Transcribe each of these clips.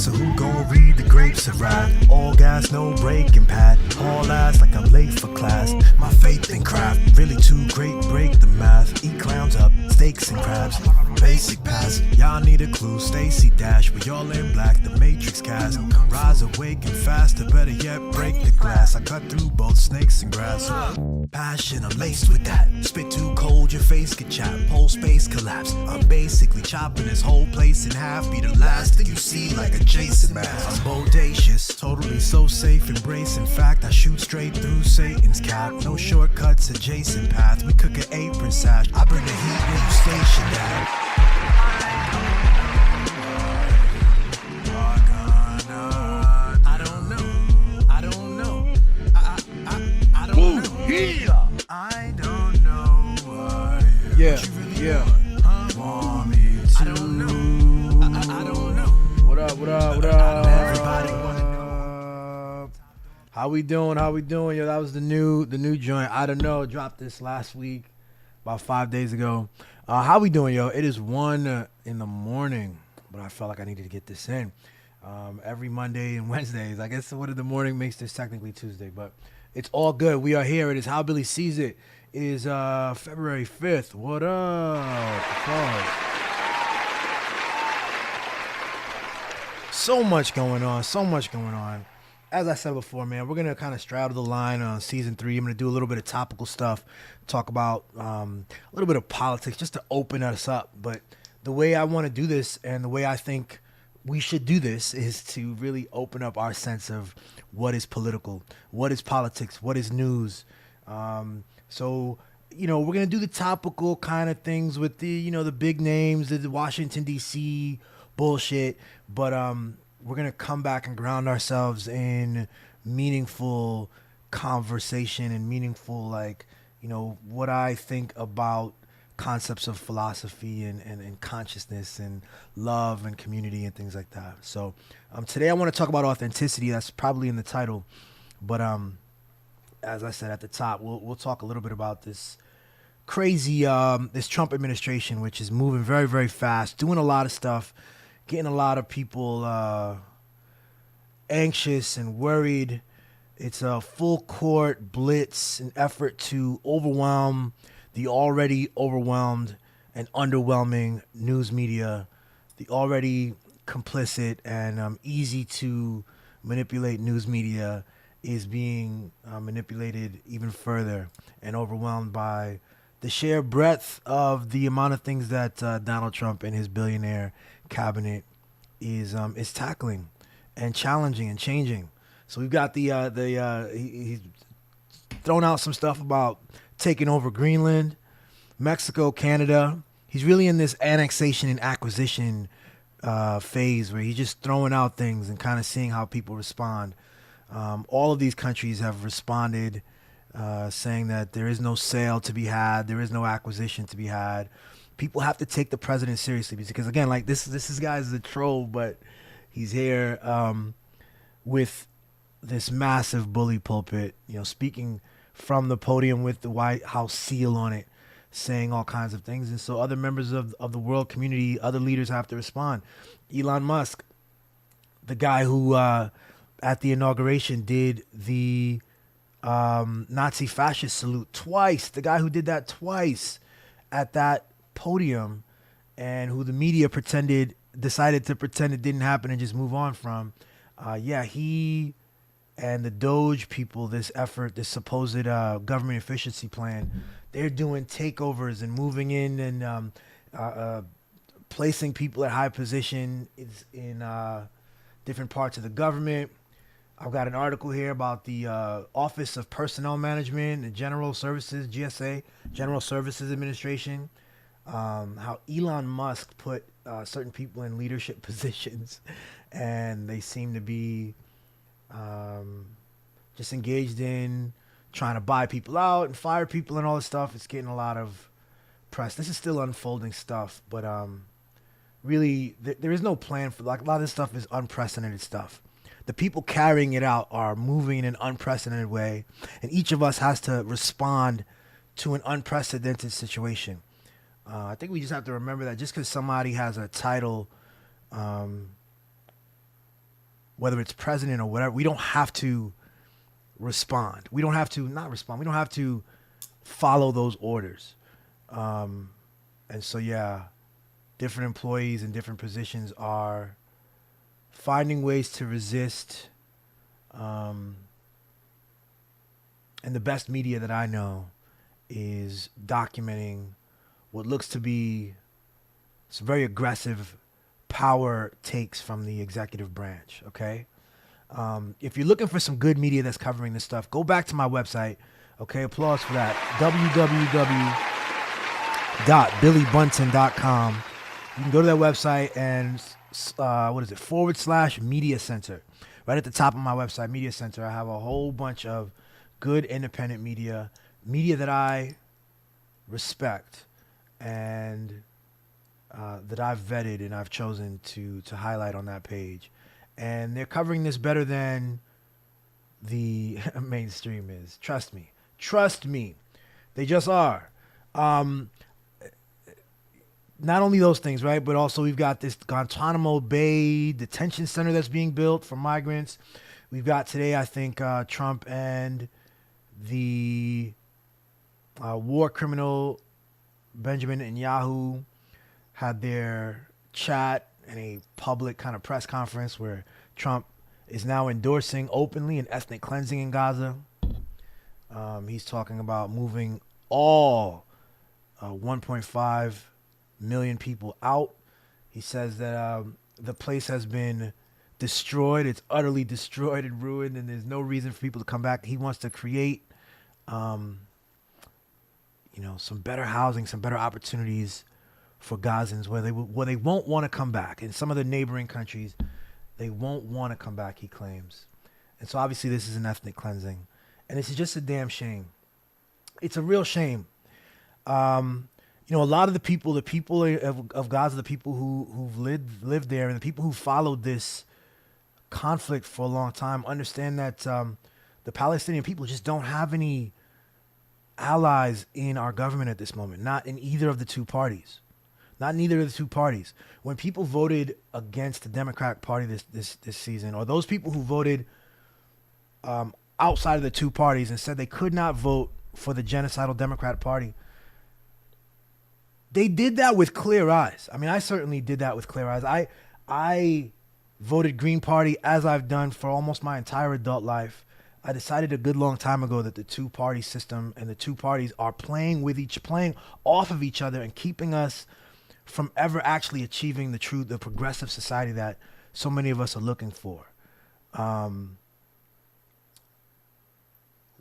so who gon' read the grapes of wrath? All gas, no breaking pad. All ass like I'm late for class. My faith in craft, really too great, break the math. Eat clowns up, steaks and crabs. Basic pass, y'all need a clue. Stacy Dash, we all in black, the Matrix cast. Rise awake and faster, better yet break the glass. I cut through both snakes and grass. Passion, I'm laced with that. Spit too cold, your face get chapped. Whole space collapse. I'm basically chopping this whole place in half. Be the last thing you see like a Jason mask. I'm bodacious, totally so safe, embrace. In fact, I shoot straight through Satan's cap. No shortcuts, adjacent path. We cook an apron sash. I bring the heat when you station that. I don't know why. Yeah. Want me to. I don't know. I don't know. What up? Everybody wanna know. How we doing? Yo, that was the new joint. I don't know. Dropped this last week, about 5 days ago. How we doing, yo? It is 1 in the morning, but I felt like I needed to get this in. Every Monday and Wednesdays. I guess 1 in the morning makes this technically Tuesday, but it's all good. We are here. It is How Billy Sees It. It is February 5th. What up? So much going on. As I said before, man, we're going to kind of straddle the line on season 3. I'm going to do a little bit of topical stuff, talk about a little bit of politics just to open us up. But the way I want to do this and the way I think we should do this is to really open up our sense of what is political, what is politics, what is news. So, we're going to do the topical kind of things with the, the big names, the Washington, D.C. bullshit. But we're going to come back and ground ourselves in meaningful conversation and meaningful, what I think about concepts of philosophy and consciousness and love and community and things like that. So today I want to talk about authenticity. That's probably in the title. But as I said at the top, we'll talk a little bit about this crazy, this Trump administration, which is moving very, very fast, doing a lot of stuff, getting a lot of people anxious and worried. It's a full court blitz, an effort to overwhelm the already overwhelmed and underwhelming news media, the already complicit and easy to manipulate news media is being manipulated even further and overwhelmed by the sheer breadth of the amount of things that Donald Trump and his billionaire cabinet is tackling and challenging and changing. So we've got he's thrown out some stuff about taking over Greenland, Mexico, Canada. He's really in this annexation and acquisition phase where he's just throwing out things and kind of seeing how people respond. All of these countries have responded, saying that there is no sale to be had, there is no acquisition to be had. People have to take the president seriously because, again, like this guy's a troll, but he's here with this massive bully pulpit, speaking from the podium with the White House seal on it, saying all kinds of things. And so other members of the world community, other leaders have to respond. Elon Musk, the guy who at the inauguration did the Nazi fascist salute twice, the guy who did that twice at that podium and who the media decided to pretend it didn't happen and just move on from. He and the Doge people, this effort, this supposed government efficiency plan, they're doing takeovers and moving in and placing people at high position in different parts of the government. I've got an article here about the Office of Personnel Management and General Services, GSA, General Services Administration, how Elon Musk put certain people in leadership positions and they seem to be just engaged in trying to buy people out and fire people and all this stuff. It's getting a lot of press. This is still unfolding stuff, but really there is no plan for, like, a lot of this stuff is unprecedented stuff. The people carrying it out are moving in an unprecedented way, and each of us has to respond to an unprecedented situation. I think we just have to remember that just because somebody has a title whether it's president or whatever, we don't have to respond. We don't have to not respond. We don't have to follow those orders. And so, yeah, different employees in different positions are finding ways to resist. And the best media that I know is documenting what looks to be some very aggressive power takes from the executive branch, okay? If you're looking for some good media that's covering this stuff, go back to my website, okay? Applause for that. www.billybunton.com. You can go to that website and, /media center. Right at the top of my website, Media Center, I have a whole bunch of good independent media that I respect and that I've vetted and I've chosen to highlight on that page. And they're covering this better than the mainstream is. Trust me. They just are. Not only those things, right? But also we've got this Guantanamo Bay detention center that's being built for migrants. We've got today, I think, Trump and the war criminal Benjamin Netanyahu had their chat in a public kind of press conference where Trump is now endorsing openly an ethnic cleansing in Gaza. He's talking about moving all 1.5 million people out. He says that the place has been destroyed. It's utterly destroyed and ruined, and there's no reason for people to come back. He wants to create, some better housing, some better opportunities for Gazans where they won't want to come back. In some of the neighboring countries, they won't want to come back, he claims. And so obviously this is an ethnic cleansing, and this is just a damn shame. It's a real shame. A lot of the people of Gaza, the people who've lived there, and the people who followed this conflict for a long time understand that the Palestinian people just don't have any allies in our government at this moment, not in either of the two parties. When people voted against the Democratic Party this season, or those people who voted outside of the two parties and said they could not vote for the genocidal Democratic Party, they did that with clear eyes. I mean, I certainly did that with clear eyes. I voted Green Party, as I've done for almost my entire adult life. I decided a good long time ago that the two-party system and the two parties are playing off of each other and keeping us from ever actually achieving the progressive society that so many of us are looking for.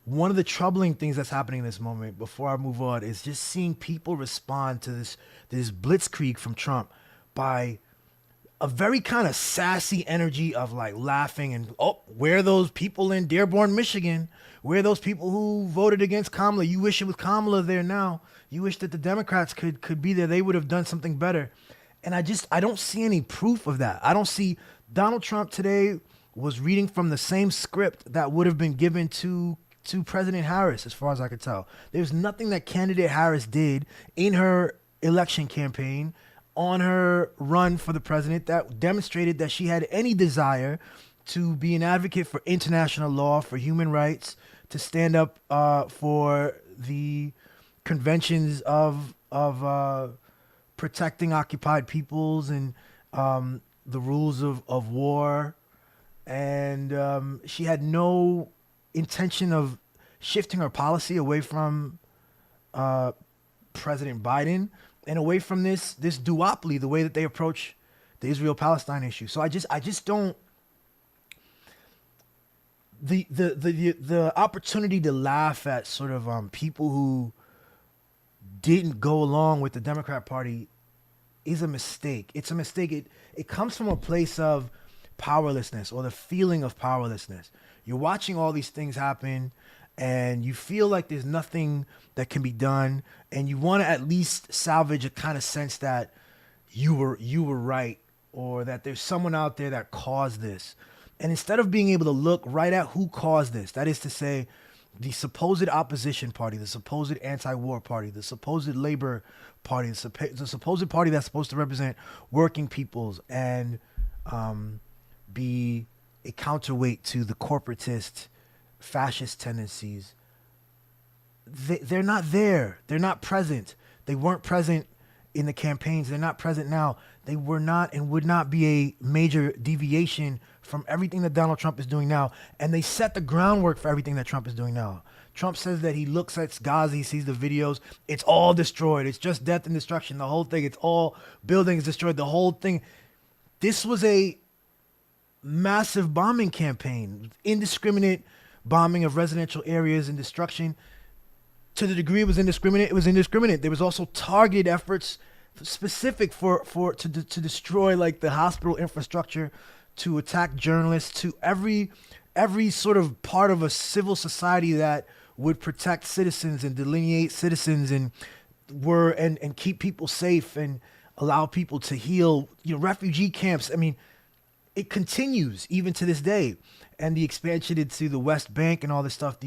One of the troubling things that's happening in this moment, before I move on, is just seeing people respond to this blitzkrieg from Trump by a very kind of sassy energy of like laughing and, where are those people in Dearborn, Michigan? Where are those people who voted against Kamala? You wish it was Kamala there now. You wish that the Democrats could be there. They would have done something better. And I don't see any proof of that. I don't see Donald Trump today was reading from the same script that would have been given to President Harris, as far as I could tell. There's nothing that candidate Harris did in her election campaign on her run for the president that demonstrated that she had any desire to be an advocate for international law, for human rights, to stand up for the conventions of protecting occupied peoples and the rules of war. And she had no intention of shifting her policy away from President Biden and away from this duopoly, the way that they approach the Israel-Palestine issue. So I just don't. The opportunity to laugh at sort of people who didn't go along with the Democrat Party is a mistake. It's a mistake. It comes from a place of powerlessness, or the feeling of powerlessness. You're watching all these things happen and you feel like there's nothing that can be done, and you want to at least salvage a kind of sense that you were right, or that there's someone out there that caused this. And instead of being able to look right at who caused this, that is to say, the supposed opposition party, the supposed anti-war party, the supposed labor party, the supposed party that's supposed to represent working peoples and be a counterweight to the corporatist, fascist tendencies. They're not there. They're not present. They weren't present in the campaigns. They're not present now. They were not and would not be a major deviation from everything that Donald Trump is doing now. And they set the groundwork for everything that Trump is doing now. Trump says that he looks at Gaza, he sees the videos. It's all destroyed. It's just death and destruction. The whole thing. It's all buildings destroyed. The whole thing. This was a massive bombing campaign, indiscriminate bombing of residential areas and destruction. To the degree it was indiscriminate, it was indiscriminate. There was also targeted efforts specific to destroy like the hospital infrastructure, to attack journalists, to every sort of part of a civil society that would protect citizens and delineate citizens and keep people safe and allow people to heal. Refugee camps. I mean, it continues even to this day, and the expansion into the West Bank and all this stuff.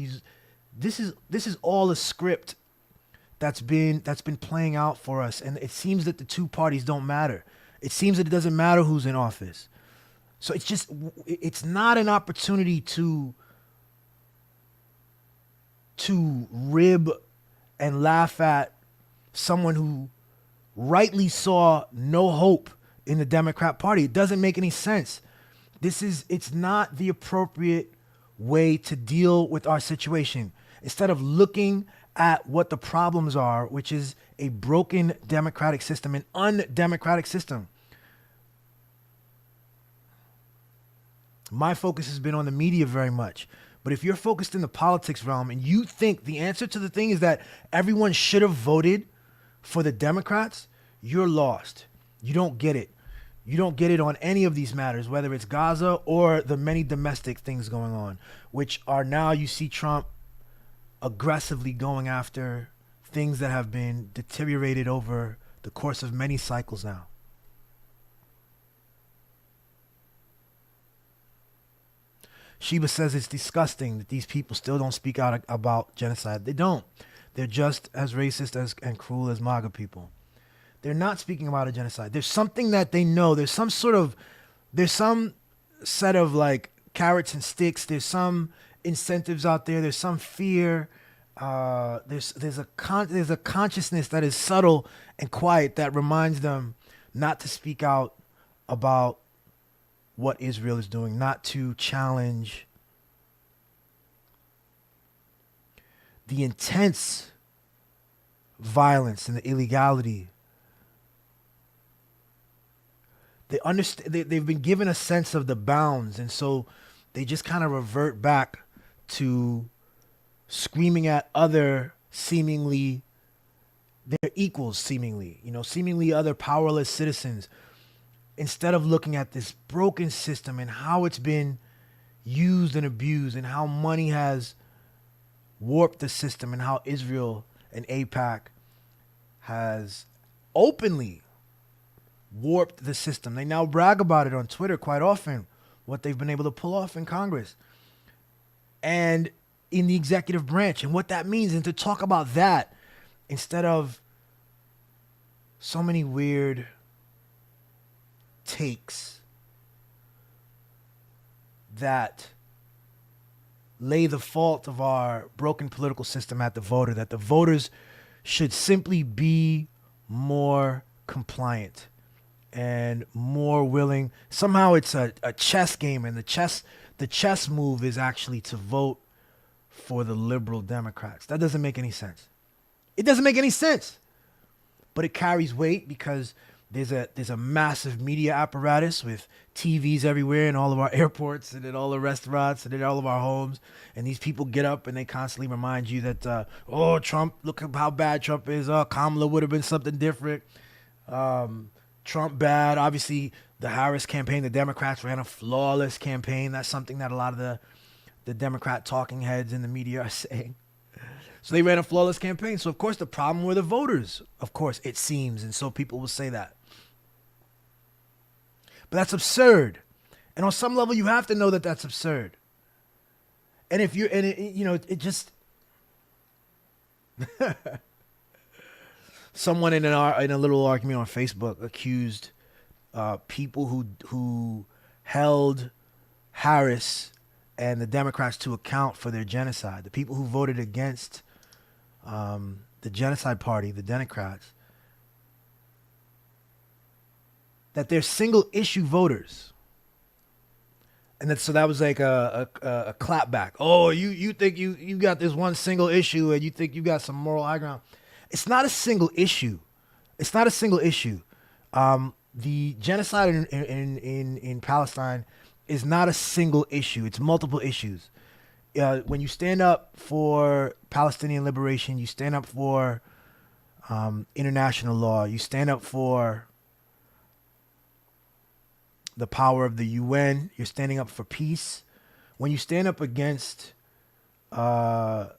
This is all a script that's been playing out for us, and it seems that the two parties don't matter. It seems that it doesn't matter who's in office. So it's not an opportunity to rib and laugh at someone who rightly saw no hope in the Democrat Party. It doesn't make any sense. It's not the appropriate way to deal with our situation. Instead of looking at what the problems are, which is a broken democratic system, an undemocratic system. My focus has been on the media very much. But if you're focused in the politics realm and you think the answer to the thing is that everyone should have voted for the Democrats, you're lost. You don't get it. You don't get it on any of these matters, whether it's Gaza or the many domestic things going on, which are now you see Trump aggressively going after things that have been deteriorated over the course of many cycles now. Sheba says it's disgusting that these people still don't speak out about genocide. They don't. They're just as racist and cruel as MAGA people. They're not speaking about a genocide. There's something that they know. There's some set of like carrots and sticks. There's some incentives out there. There's some fear. There's a consciousness that is subtle and quiet that reminds them not to speak out about what Israel is doing, not to challenge the intense violence and the illegality. They understand. They've been given a sense of the bounds, and so they just kind of revert back to screaming at other seemingly their equals, seemingly other powerless citizens, instead of looking at this broken system and how it's been used and abused and how money has warped the system and how Israel and AIPAC has openly warped the system. They now brag about it on Twitter quite often, what they've been able to pull off in Congress and in the executive branch and what that means, and to talk about that instead of so many weird takes that lay the fault of our broken political system at the voter, that the voters should simply be more compliant and more willing. Somehow it's a chess game, and the chess move is actually to vote for the liberal Democrats. That doesn't make any sense. It doesn't make any sense. But it carries weight because there's a massive media apparatus with TVs everywhere in all of our airports and in all the restaurants and in all of our homes. And these people get up and they constantly remind you that, Trump, look at how bad Trump is. Kamala would have been something different. Trump bad. Obviously, the Harris campaign, the Democrats ran a flawless campaign. That's something that a lot of the Democrat talking heads in the media are saying. So they ran a flawless campaign. So, of course, the problem were the voters, of course, it seems. And so people will say that. But that's absurd. And on some level, you have to know that that's absurd. And if you're, and it just, someone in a little argument on Facebook accused people who held Harris and the Democrats to account for their genocide. The people who voted against the genocide party, the Democrats, that they're single issue voters. And so that was like a clapback. Oh, you think you got this one single issue and you think you got some moral high ground. It's not a single issue. It's not a single issue. The genocide in Palestine is not a single issue. It's multiple issues. When you stand up for Palestinian liberation, you stand up for international law, you stand up for the power of the UN, you're standing up for peace. When you stand up against what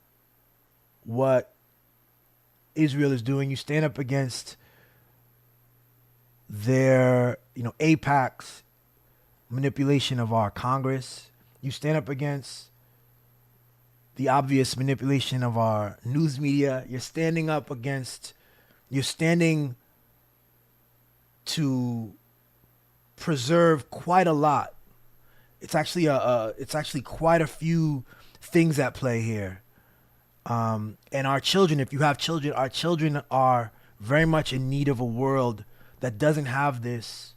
Israel is doing, you stand up against their, AIPAC's manipulation of our Congress. You stand up against the obvious manipulation of our news media. You're standing to preserve quite a lot. It's actually quite a few things at play here. And our children, if you have children, our children are very much in need of a world that doesn't have this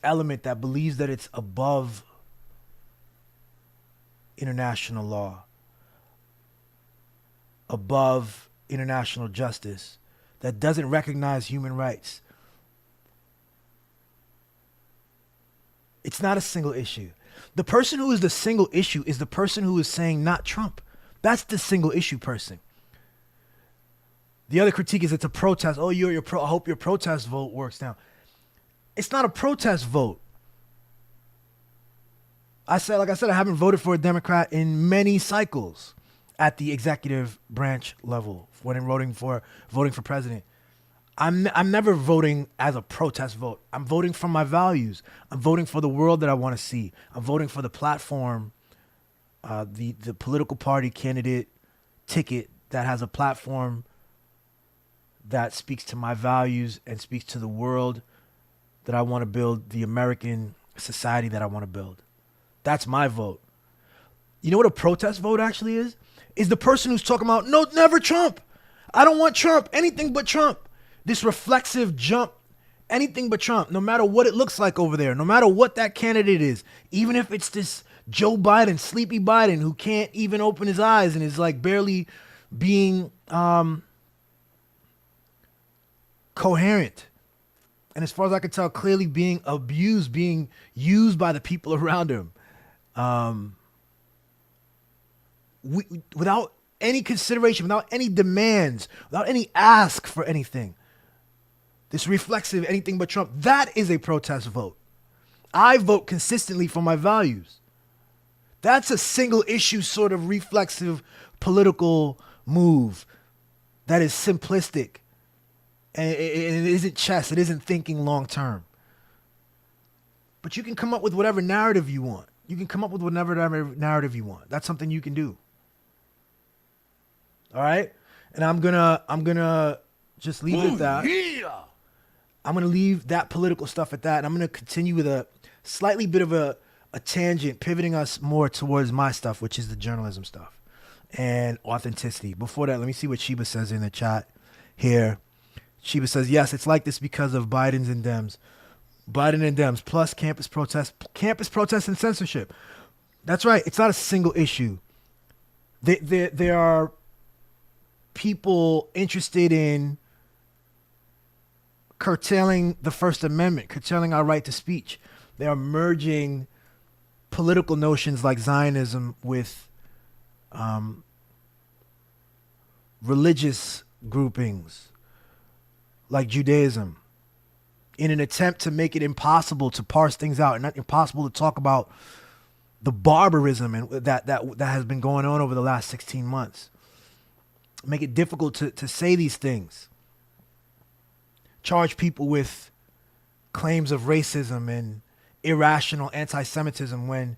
element that believes that it's above international law, above international justice, that doesn't recognize human rights. It's not a single issue. The person who is the single issue is the person who is saying not Trump. That's the single issue person. The other critique is it's a protest. Oh, I hope your protest vote works now. It's not a protest vote. Like I said, I haven't voted for a Democrat in many cycles at the executive branch level when voting for president. I'm never voting as a protest vote. I'm voting for my values. I'm voting for the world that I want to see. I'm voting for the platform, the political party candidate ticket that has a platform that speaks to my values and speaks to the world that I want to build, the American society that I want to build. That's my vote. You know what a protest vote actually is? Is the person who's talking about, no, never Trump. I don't want Trump, anything but Trump. This reflexive jump, anything but Trump, no matter what it looks like over there, no matter what that candidate is, even if it's this Joe Biden, sleepy Biden, who can't even open his eyes and is like barely being coherent. And as far as I can tell, clearly being abused, being used by the people around him. Without any consideration, without any demands, without any ask for anything. This reflexive anything but Trump, that is a protest vote. I vote consistently for my values. That's a single issue sort of reflexive political move that is simplistic. And it isn't chess. It isn't thinking long term. But you can come up with whatever narrative you want. You can come up with whatever narrative you want. That's something you can do. All right? And I'm gonna just leave it at that. Yeah. I'm gonna leave that political stuff at that. And I'm gonna continue with a slightly bit of a tangent, pivoting us more towards my stuff, which is the journalism stuff and authenticity. Before that, let me see what Sheba says in the chat here. Sheba says, yes, it's like this because of Biden and Dems, plus campus protests and censorship. That's right. It's not a single issue. There are people interested in curtailing the First Amendment, curtailing our right to speech. They are merging political notions like Zionism with religious groupings like Judaism, in an attempt to make it impossible to parse things out and not impossible to talk about the barbarism and that has been going on over the last 16 months. Make it difficult to say these things. Charge people with claims of racism and irrational anti-Semitism when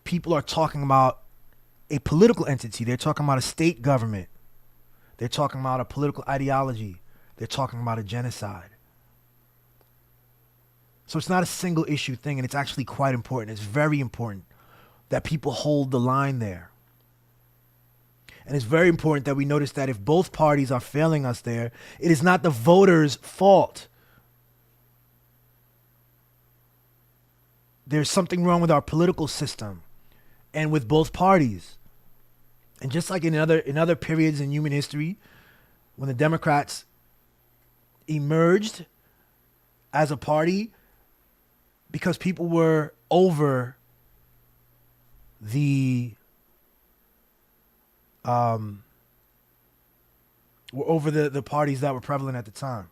people are talking about a political entity. They're talking about a state government. They're talking about a political ideology. They're talking about a genocide. So it's not a single issue thing, and it's actually quite important. It's very important that people hold the line there. And it's very important that we notice that if both parties are failing us there, it is not the voters' fault. There's something wrong with our political system and with both parties. And just like in other periods in human history, when the Democrats emerged as a party because people were over the parties that were prevalent at the time.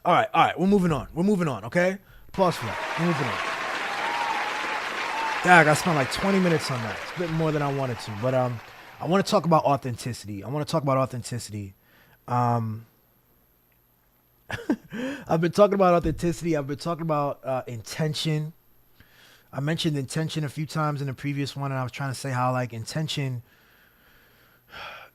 All right, we're moving on, okay? Pause for that. We're moving on. Dag, I spent like 20 minutes on that. It's a bit more than I wanted to, but I want to talk about authenticity. I've been talking about authenticity. I've been talking about intention. I mentioned intention a few times in the previous one, and I was trying to say how like intention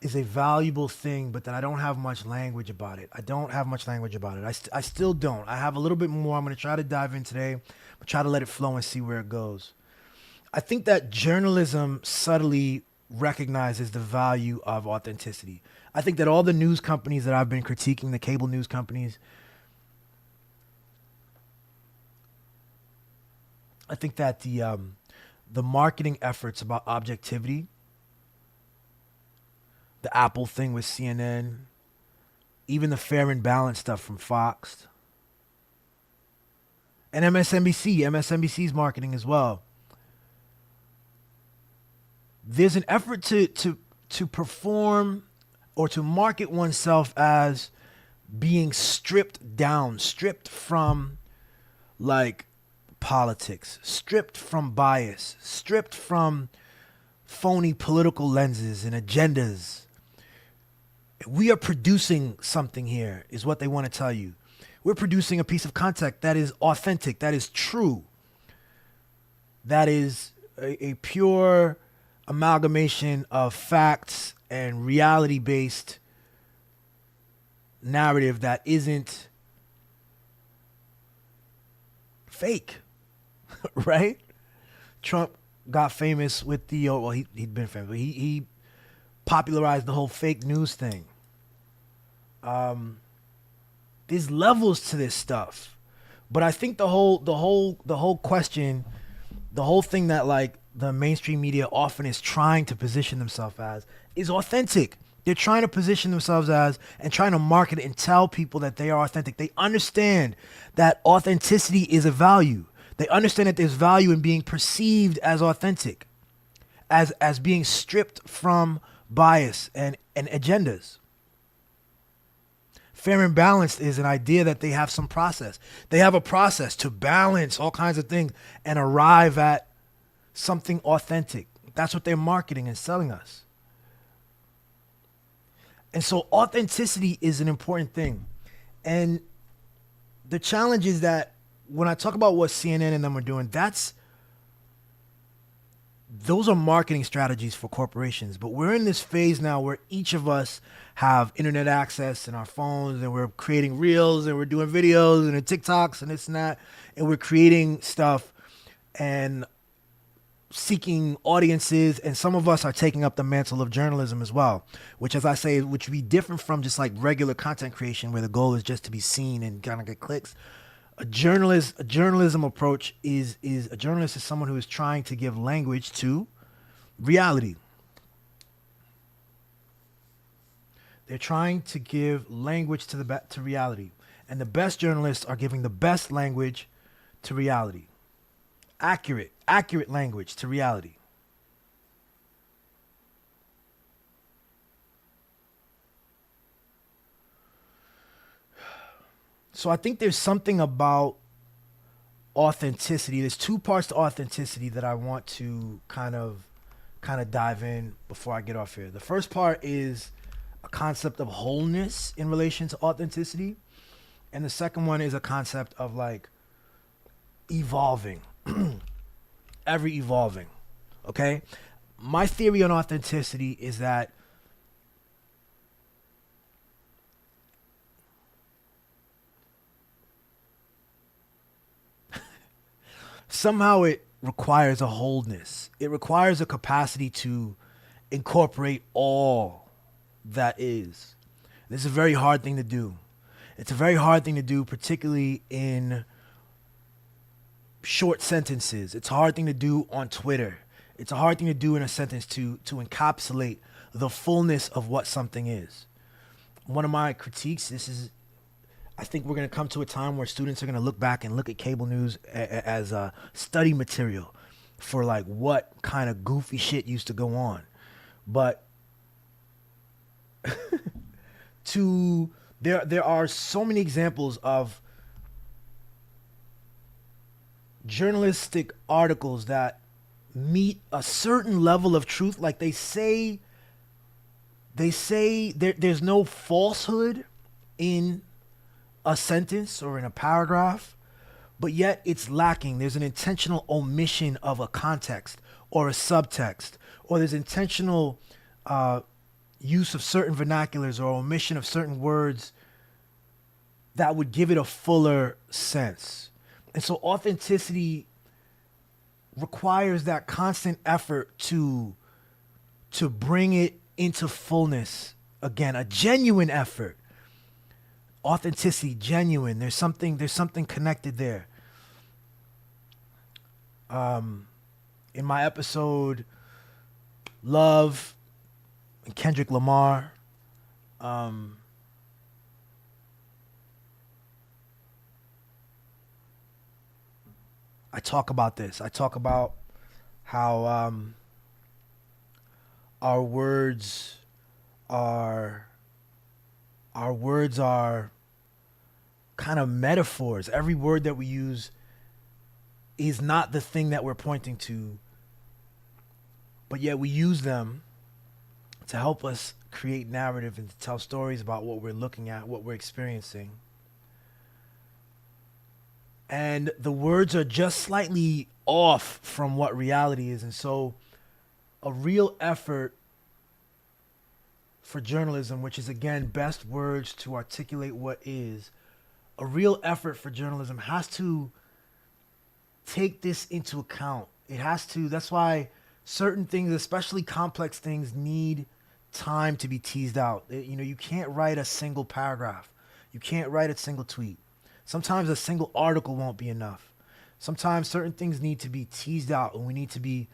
is a valuable thing, but that I don't have much language about it. I still don't. I have a little bit more. I'm going to try to dive in today, but try to let it flow and see where it goes. I think that journalism subtly recognizes the value of authenticity. I think that all the news companies that I've been critiquing, the cable news companies, I think that the marketing efforts about objectivity, the Apple thing with CNN, even the Fair and Balanced stuff from Fox, and MSNBC's marketing as well. There's an effort to perform or to market oneself as being stripped down, stripped from like politics, stripped from bias, stripped from phony political lenses and agendas. We are producing something here, is what they want to tell you. We're producing a piece of content that is authentic, that is true, that is a pure amalgamation of facts and reality-based narrative that isn't fake, right? Trump got famous with the, well, he'd been famous, but he popularized the whole fake news thing. There's levels to this stuff, but I think the whole question, the whole thing that like the mainstream media often is trying to position themselves as is authentic. They're trying to position themselves as and trying to market and tell people that they are authentic. They understand that authenticity is a value. They understand that there's value in being perceived as authentic, as being stripped from bias and agendas. Fair and balanced is an idea that they have some process. They have a process to balance all kinds of things and arrive at something authentic. That's what they're marketing and selling us. And so authenticity is an important thing. And the challenge is that when I talk about what CNN and them are doing, those are marketing strategies for corporations. But we're in this phase now where each of us have internet access and our phones, and we're creating reels and we're doing videos and TikToks and this and that. And we're creating stuff and seeking audiences, and some of us are taking up the mantle of journalism as well, which, as I say, which would be different from just like regular content creation where the goal is just to be seen and kind of get clicks. A journalism approach is a journalist is someone who is trying to give language to reality. They're trying to give language to reality, and the best journalists are giving the best language to reality. Accurate language to reality. So I think there's something about authenticity. There's two parts to authenticity that I want to kind of dive in before I get off here. The first part is a concept of wholeness in relation to authenticity. And the second one is a concept of like evolving. Ever evolving. Okay? My theory on authenticity is that somehow it requires a wholeness. It requires a capacity to incorporate all that is. This is a very hard thing to do. It's a very hard thing to do, particularly in short sentences. It's a hard thing to do on Twitter. It's a hard thing to do in a sentence to encapsulate the fullness of what something is. One of my critiques, I think we're going to come to a time where students are going to look back and look at cable news as a study material for like what kind of goofy shit used to go on. But there are so many examples of journalistic articles that meet a certain level of truth. Like they say there's no falsehood in a sentence or in a paragraph, but yet it's lacking. There's an intentional omission of a context or a subtext, or there's intentional use of certain vernaculars or omission of certain words that would give it a fuller sense. And so authenticity requires that constant effort to bring it into fullness. Again, a genuine effort. Authenticity, genuine. There's something connected there. In my episode, Love and Kendrick Lamar, I talk about this. I talk about how our words are kind of metaphors. Every word that we use is not the thing that we're pointing to, but yet we use them to help us create narrative and to tell stories about what we're looking at, what we're experiencing. And the words are just slightly off from what reality is. And so a real effort for journalism, which is again best words to articulate what is, a real effort for journalism has to take this into account. It has to. That's why certain things, especially complex things, need time to be teased out. You can't write a single paragraph. You can't write a single tweet. Sometimes a single article won't be enough. Sometimes certain things need to be teased out, and we need to be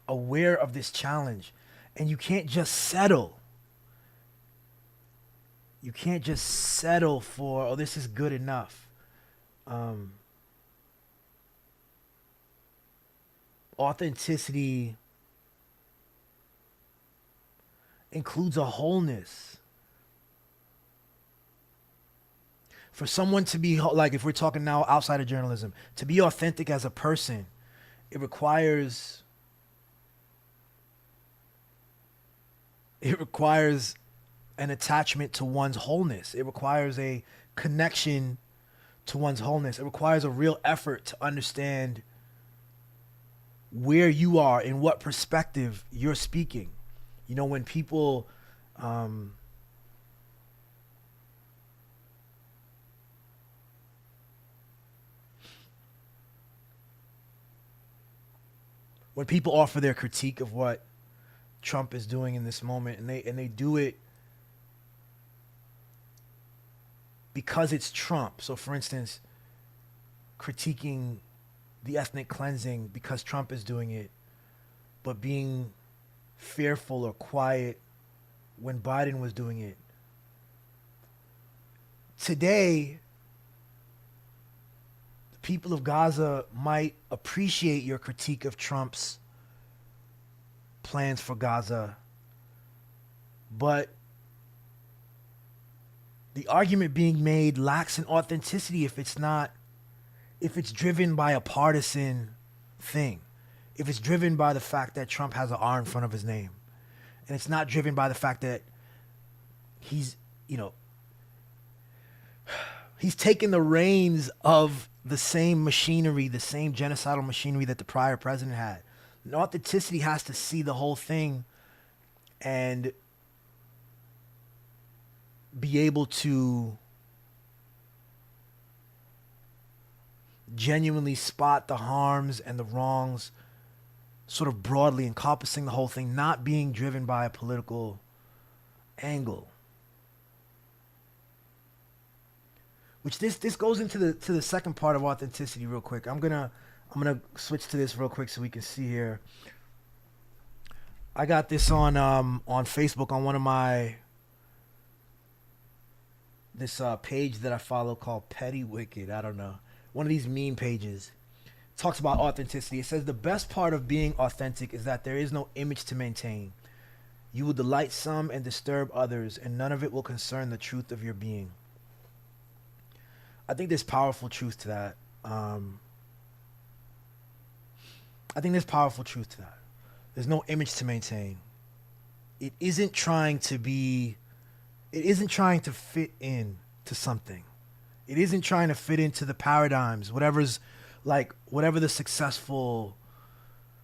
aware of this challenge. And you can't just settle. You can't just settle for, oh, this is good enough. Authenticity includes a wholeness. For someone to be, like, if we're talking now outside of journalism, to be authentic as a person, it requires an attachment to one's wholeness. It requires a connection to one's wholeness. It requires a real effort to understand where you are, in what perspective you're speaking. When people when people offer their critique of what Trump is doing in this moment, and they do it because it's Trump. So for instance, critiquing the ethnic cleansing because Trump is doing it, but being fearful or quiet when Biden was doing it. Today, the people of Gaza might appreciate your critique of Trump's plans for Gaza, but the argument being made lacks an authenticity if it's driven by a partisan thing. If it's driven by the fact that Trump has an R in front of his name, and it's not driven by the fact that he's taken the reins of the same machinery, the same genocidal machinery that the prior president had. And authenticity has to see the whole thing and be able to genuinely spot the harms and the wrongs sort of broadly encompassing the whole thing, not being driven by a political angle. Which this goes into the second part of authenticity real quick. I'm gonna switch to this real quick so we can see here. I got this on Facebook on one of my page that I follow called Petty Wicked. I don't know. One of these meme pages. It talks about authenticity. It says the best part of being authentic is that there is no image to maintain. You will delight some and disturb others, and none of it will concern the truth of your being. I think there's powerful truth to that. There's no image to maintain. It isn't trying to fit in to something. It isn't trying to fit into the paradigms, whatever the successful,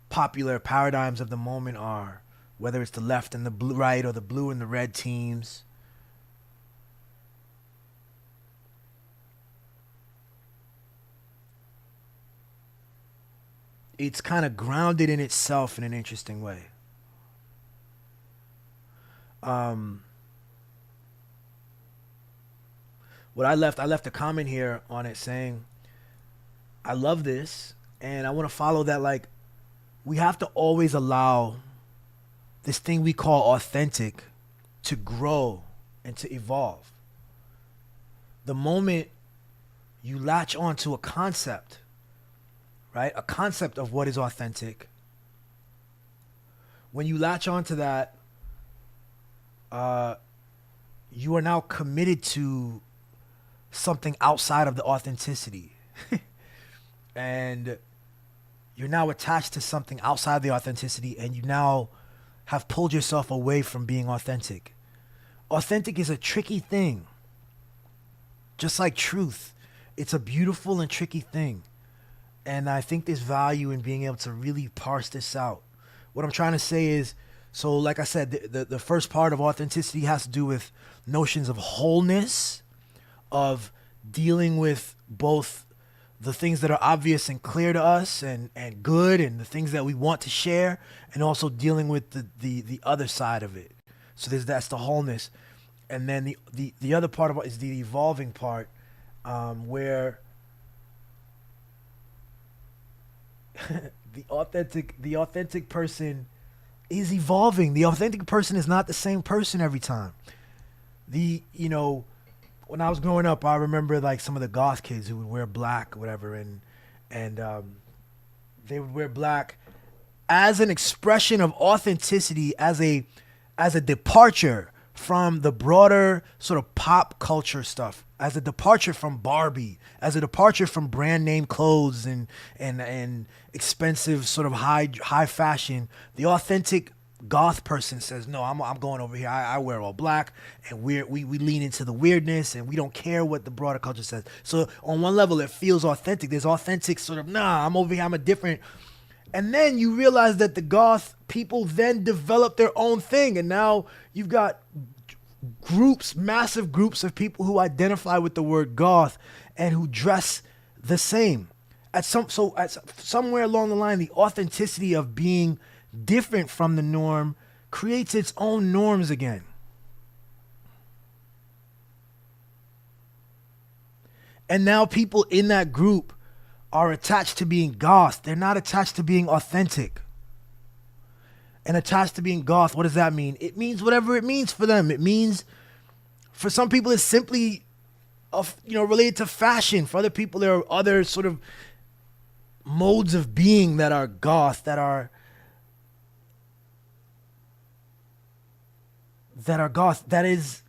popular paradigms of the moment are, whether it's the left and the blue, right, or the blue and the red teams. It's kind of grounded in itself in an interesting way. What I left a comment here on it saying, I love this and I want to follow that. Like, we have to always allow this thing we call authentic to grow and to evolve. The moment you latch onto a concept, right? A concept of what is authentic. When you latch onto that, you are now committed to something outside of the authenticity. And you're now attached to something outside the authenticity, and you now have pulled yourself away from being authentic. Authentic is a tricky thing. Just like truth, it's a beautiful and tricky thing. And I think there's value in being able to really parse this out. What I'm trying to say is, so like I said, the first part of authenticity has to do with notions of wholeness, of dealing with both the things that are obvious and clear to us and good, and the things that we want to share, and also dealing with the other side of it. So that's the wholeness. And then the other part of it is the evolving part, where the authentic person is evolving. The authentic person is not the same person every time. When I was growing up, I remember like some of the goth kids who would wear black or whatever, and they would wear black as an expression of authenticity, as a departure from the broader sort of pop culture stuff, as a departure from Barbie, as a departure from brand name clothes and expensive sort of high fashion. The authentic goth person says, no, I'm going over here. I wear all black, and we lean into the weirdness, and we don't care what the broader culture says. So on one level, it feels authentic. There's authentic sort of, nah, I'm over here, I'm a different. And then you realize that the goth people then develop their own thing, and now you've got groups, massive groups of people who identify with the word goth and who dress the same. Somewhere along the line, the authenticity of being different from the norm creates its own norms again. And now people in that group are attached to being goth. They're not attached to being authentic. And attached to being goth, what does that mean? It means whatever it means for them. It means, for some people, it's simply related to fashion. For other people, there are other sort of modes of being that are goth, that are goth. That is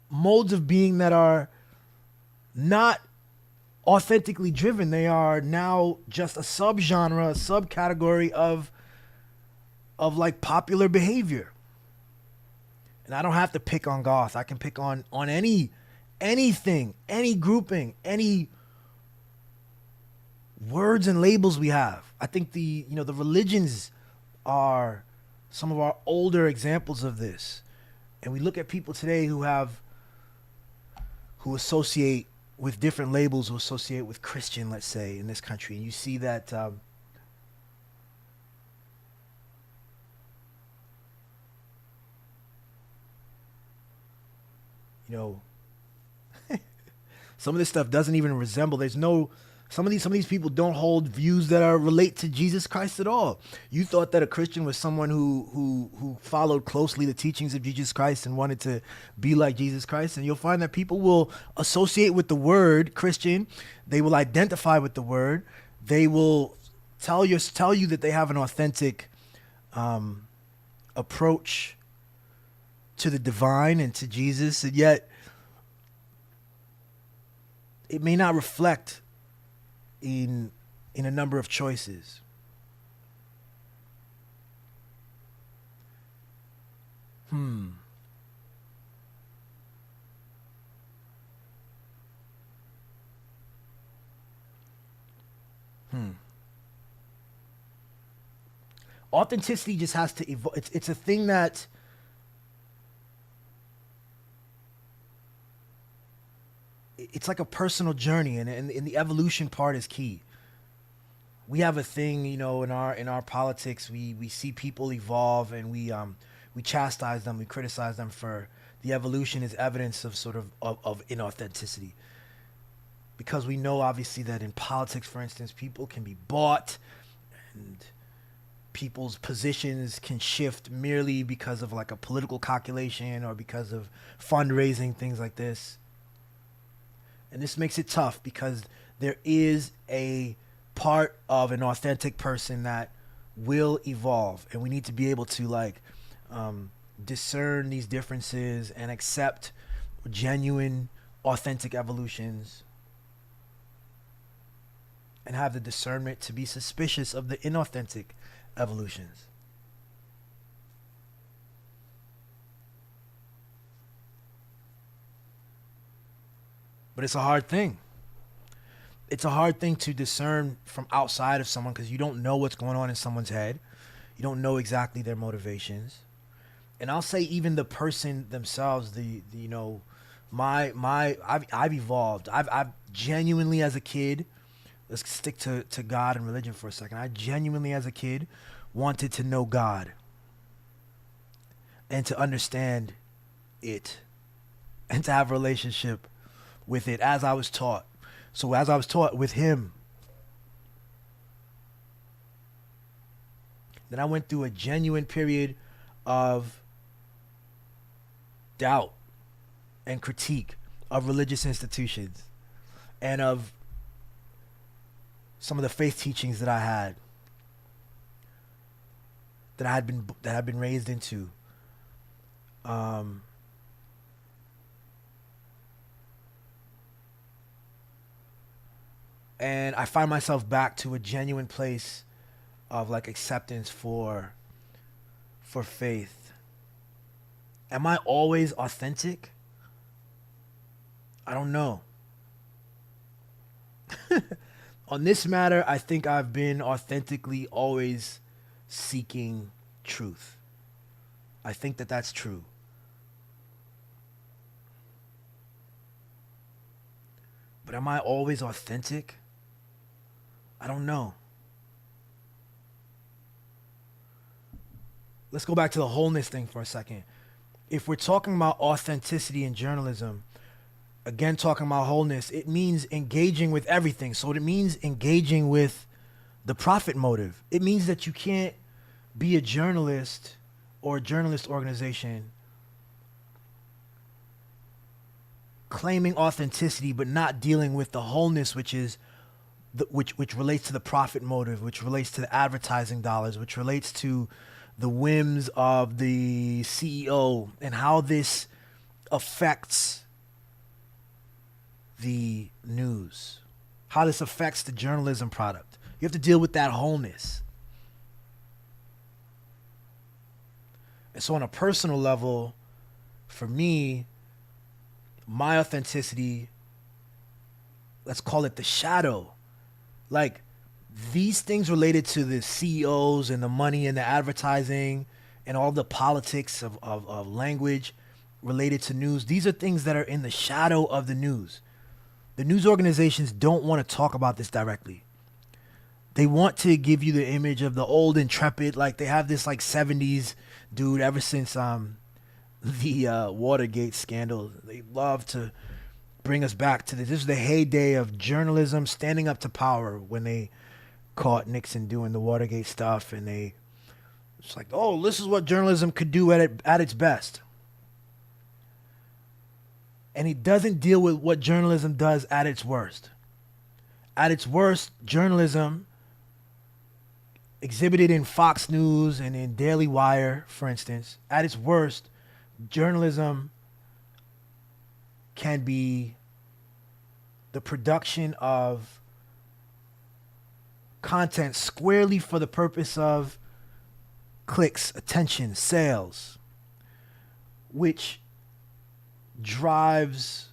modes of being that are not authentically driven. They are now just a subgenre, a subcategory of like popular behavior. And I don't have to pick on goth. I can pick on anything, any grouping, any words and labels we have. I think the religions are some of our older examples of this. And we look at people today who associate with different labels will associate with Christian, let's say, in this country. And you see that you know, some of this stuff doesn't even resemble. There's no some of these people don't hold views that are relate to Jesus Christ at all. You thought that a Christian was someone who followed closely the teachings of Jesus Christ and wanted to be like Jesus Christ, and you'll find that people will associate with the word Christian. They will identify with the word. They will tell you that they have an authentic approach to the divine and to Jesus, and yet it may not reflect in a number of choices. Authenticity just has to evolve. It's a thing that it's like a personal journey, and the evolution part is key. We have a thing, in our politics. We see people evolve, and we chastise them, we criticize them for the evolution is evidence of sort of inauthenticity, because we know obviously that in politics, for instance, people can be bought, and people's positions can shift merely because of like a political calculation or because of fundraising, things like this. And this makes it tough because there is a part of an authentic person that will evolve, and we need to be able to discern these differences and accept genuine, authentic evolutions, and have the discernment to be suspicious of the inauthentic evolutions. But it's a hard thing. It's a hard thing to discern from outside of someone, because you don't know what's going on in someone's head. You don't know exactly their motivations. And I'll say even the person themselves, I've evolved. I've genuinely, as a kid, let's stick to God and religion for a second. I genuinely, as a kid, wanted to know God and to understand it and to have a relationship with it as I was taught. So as I was taught with him, then I went through a genuine period of doubt and critique of religious institutions and of some of the faith teachings that I had, that I had been raised into. And I find myself back to a genuine place of acceptance for faith. Am I always authentic? I don't know. On this matter, I think I've been authentically always seeking truth. I think that that's true. But am I always authentic? I don't know. Let's go back to the wholeness thing for a second. If we're talking about authenticity in journalism, again, talking about wholeness, it means engaging with everything. So it means engaging with the profit motive. It means that you can't be a journalist or a journalist organization claiming authenticity but not dealing with the wholeness, which is which relates to the profit motive, which relates to the advertising dollars, which relates to the whims of the CEO and how this affects the news, how this affects the journalism product. You have to deal with that wholeness. And so on a personal level, for me, my authenticity, let's call it the shadow. These things related to the CEOs and the money and the advertising and all the politics of language related to news, these are things that are in the shadow of the news. The news organizations don't want to talk about this directly. They want to give you the image of the old intrepid, like they have this like 70s dude ever since the Watergate scandal. They love to bring us back to this. This is the heyday of journalism standing up to power when they caught Nixon doing the Watergate stuff, and it's like, oh, this is what journalism could do at its best. And he doesn't deal with what journalism does at its worst. At its worst, journalism exhibited in Fox News and in Daily Wire, for instance, at its worst, journalism can be the production of content squarely for the purpose of clicks, attention, sales, which drives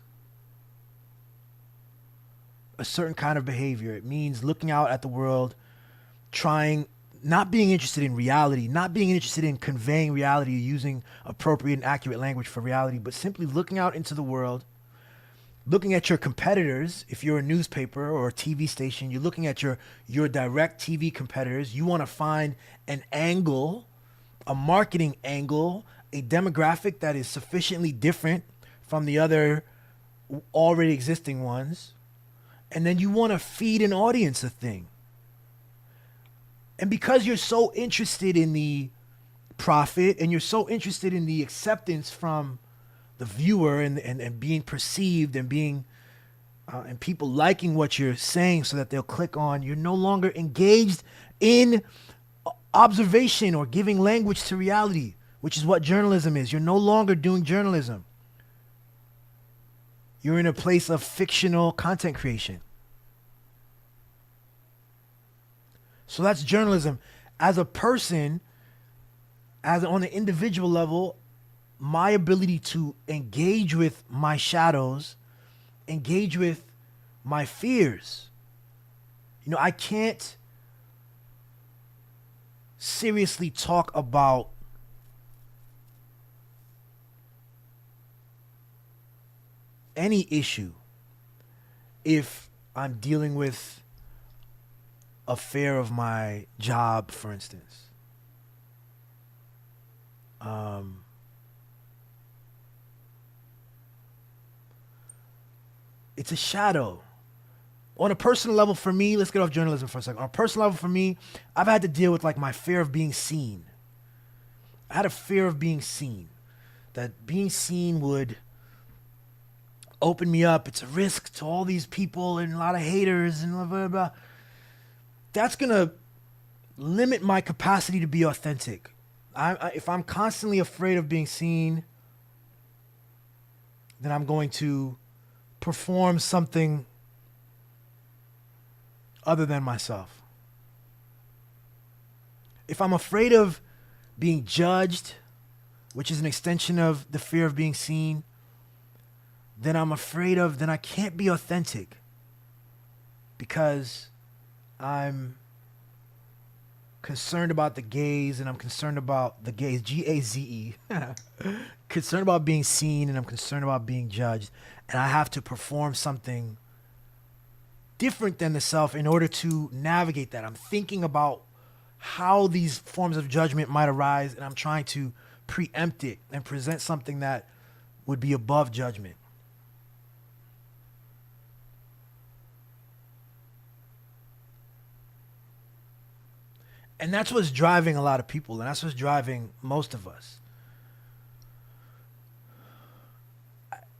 a certain kind of behavior. It means looking out at the world, not being interested in reality, not being interested in conveying reality, using appropriate and accurate language for reality, but simply looking out into the world, looking at your competitors. If you're a newspaper or a TV station, you're looking at your direct TV competitors. You want to find an angle, a marketing angle, a demographic that is sufficiently different from the other already existing ones. And then you want to feed an audience a thing. And because you're so interested in the profit and you're so interested in the acceptance from the viewer and being perceived and being and people liking what you're saying so that they'll click on, you're no longer engaged in observation or giving language to reality, which is what journalism is. You're no longer doing journalism. You're in a place of fictional content creation. So that's journalism. As a person, as on the individual level, my ability to engage with my shadows, engage with my fears. You know, I can't seriously talk about any issue if I'm dealing with a fear of my job, for instance. It's a shadow. On a personal level for me, let's get off journalism for a second. On a personal level for me, I've had to deal with like my fear of being seen. I had a fear of being seen. That being seen would open me up. It's a risk to all these people and a lot of haters and blah, blah, blah. That's going to limit my capacity to be authentic. If I'm constantly afraid of being seen, then I'm going to perform something other than myself. If I'm afraid of being judged, which is an extension of the fear of being seen, then I can't be authentic because I'm concerned about the gaze, and I'm concerned about the gaze, Gaze, concerned about being seen, and I'm concerned about being judged, and I have to perform something different than the self in order to navigate that. I'm thinking about how these forms of judgment might arise, and I'm trying to preempt it and present something that would be above judgment. And that's what's driving a lot of people, and that's what's driving most of us.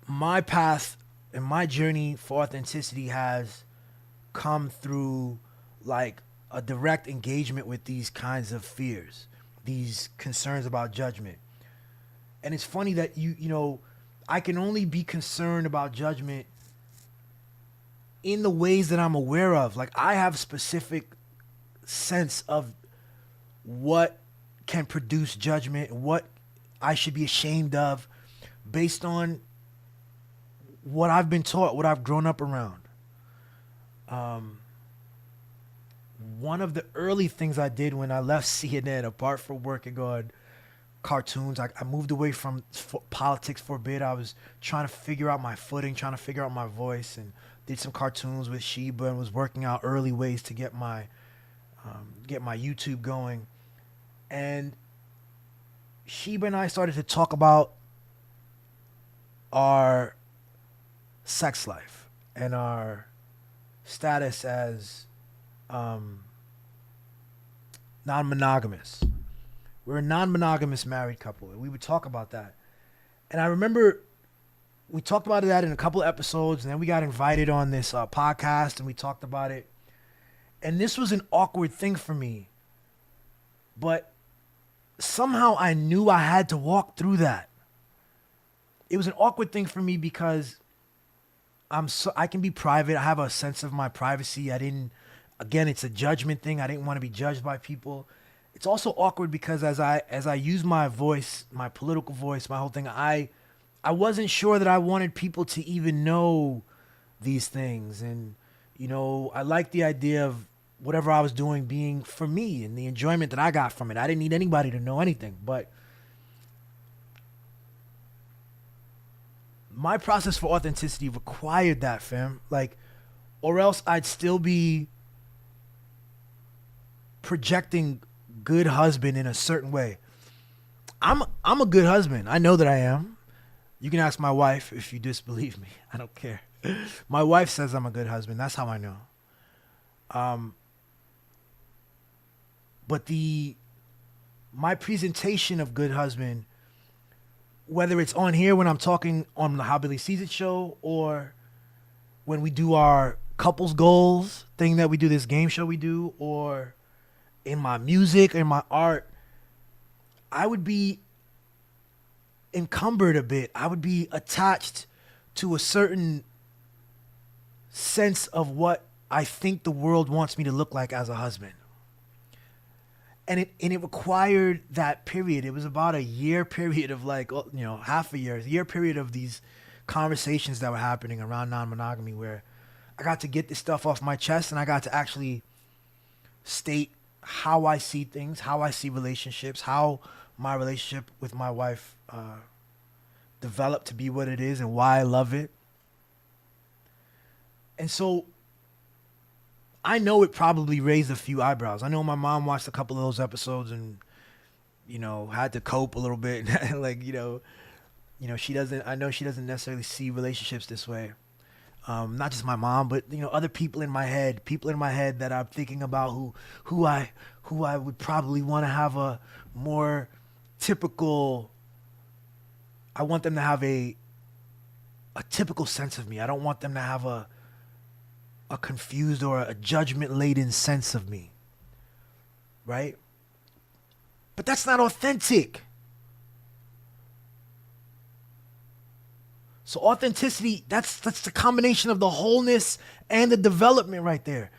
My path and my journey for authenticity has come through like a direct engagement with these kinds of fears, these concerns about judgment. And it's funny that you know, I can only be concerned about judgment in the ways that I'm aware of. Like I have specific sense of what can produce judgment, what I should be ashamed of based on what I've been taught, what I've grown up around. One of the early things I did when I left CNN, apart from working on cartoons, I moved away from politics for a bit. I was trying to figure out my footing, trying to figure out my voice. And did some cartoons with Sheba and was working out early ways to get my YouTube going. And Sheba and I started to talk about our sex life and our status as non-monogamous. We're a non-monogamous married couple, and we would talk about that. And I remember we talked about that in a couple of episodes, and then we got invited on this podcast, and we talked about it. And this was an awkward thing for me, but somehow I knew I had to walk through that. It was an awkward thing for me because I can be private. I have a sense of my privacy. Again, it's a judgment thing. I didn't want to be judged by people. It's also awkward because as I use my voice, my political voice, my whole thing, I wasn't sure that I wanted people to even know these things. And, I like the idea of whatever I was doing being for me and the enjoyment that I got from it. I didn't need anybody to know anything. But my process for authenticity required that, fam. Or else I'd still be projecting good husband in a certain way. I'm a good husband. I know that I am. You can ask my wife if you disbelieve me. I don't care. My wife says I'm a good husband. That's how I know. But my presentation of good husband, whether it's on here when I'm talking on the How Billy Sees It show, or when we do our couples goals thing that we do, this game show we do, or in my music, in my art, I would be encumbered a bit. I would be attached to a certain sense of what I think the world wants me to look like as a husband. And it required that period. It was about a year period of half a year period of these conversations that were happening around non-monogamy, where I got to get this stuff off my chest and I got to actually state how I see things, how I see relationships, how my relationship with my wife developed to be what it is and why I love it. And so I know it probably raised a few eyebrows. I know my mom watched a couple of those episodes and, had to cope a little bit. She doesn't necessarily see relationships this way. Not just my mom, but other people in my head that I'm thinking about who I would probably want to have a more typical. I want them to have a typical sense of me. I don't want them to have a confused or a judgment laden sense of me, right? But that's not authentic. So authenticity, that's the combination of the wholeness and the development right there.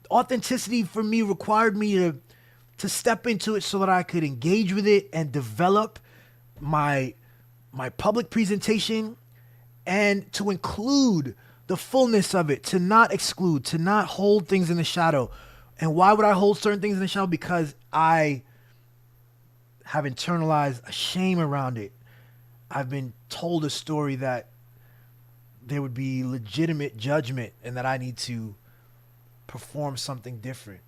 Authenticity for me required me to step into it so that I could engage with it and develop my public presentation, and to include the fullness of it, to not exclude, to not hold things in the shadow. And why would I hold certain things in the shadow? Because I have internalized a shame around it. I've been told a story that there would be legitimate judgment and that I need to perform something different.